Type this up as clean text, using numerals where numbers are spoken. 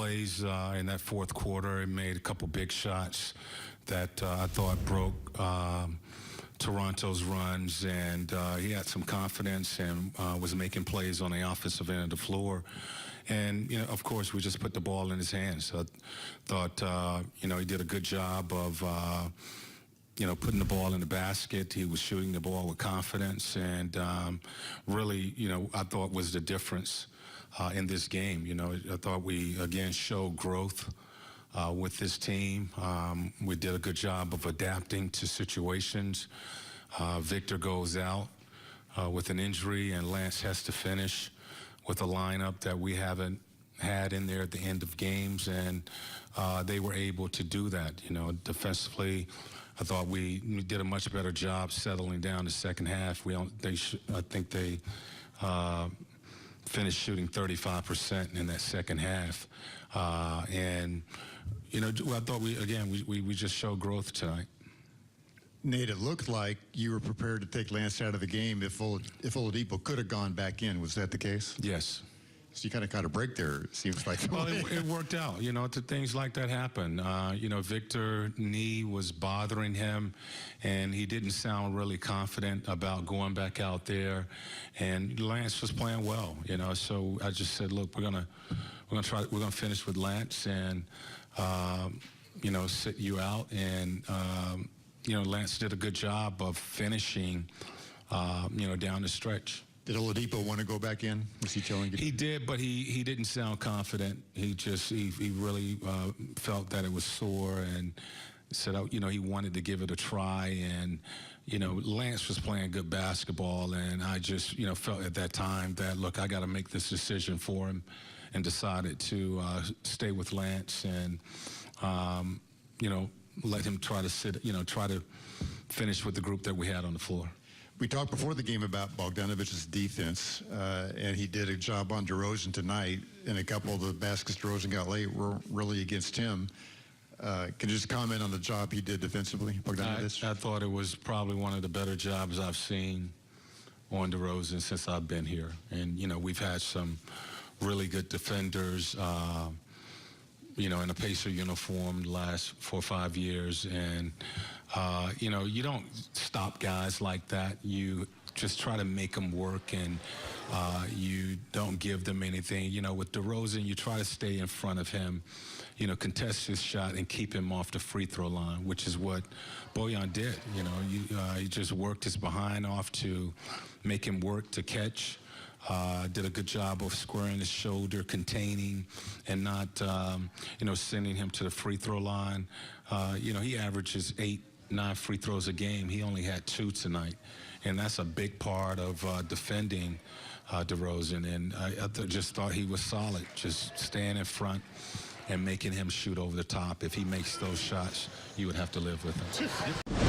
plays in that fourth quarter. He made a couple big shots that I thought broke Toronto's runs, and he had some confidence and was making plays on the offensive end of the floor. And, of course, we just put the ball in his hands. So I thought, he did a good job of, putting the ball in the basket. He was shooting the ball with confidence, and really, I thought was the difference in this game. I thought we, again, showed growth with this team. We did a good job of adapting to situations. Victor goes out with an injury, and Lance has to finish with a lineup that we haven't had in there at the end of games, and they were able to do that. Defensively, I thought we did a much better job settling down the second half. I think they finished shooting 35% in that second half, and I thought we just showed growth tonight. Nate, it looked like you were prepared to take Lance out of the game if Oladipo could have gone back in. Was that the case? Yes. So you kind of got a break there, it seems like. Well, it worked out. Things like that happen. Victor knee was bothering him, and he didn't sound really confident about going back out there. And Lance was playing well. So I just said, look, we're gonna finish with Lance and sit you out. And Lance did a good job of finishing, down the stretch. Did Oladipo want to go back in? Was he telling you? He did, but he didn't sound confident. He really felt that it was sore and said, he wanted to give it a try. And, Lance was playing good basketball, and I just, felt at that time that, look, I got to make this decision for him, and decided to stay with Lance and, let him try to finish with the group that we had on the floor. We talked before the game about Bogdanovic's defense, and he did a job on DeRozan tonight, and a couple of the baskets DeRozan got late were really against him. Can you just comment on the job he did defensively, Bogdanovic? I thought it was probably one of the better jobs I've seen on DeRozan since I've been here. And, we've had some really good defenders, in a Pacer uniform the last 4 or 5 years. And, you don't stop guys like that. You just try to make them work, and you don't give them anything. With DeRozan, you try to stay in front of him, contest his shot and keep him off the free throw line, which is what Bojan did. He just worked his behind off to make him work to catch. Did a good job of squaring his shoulder, containing, and not, sending him to the free throw line. He averages 8-9 free throws a game. He only had 2 tonight, and that's a big part of defending DeRozan. And I just thought he was solid, just staying in front and making him shoot over the top. If he makes those shots, you would have to live with him.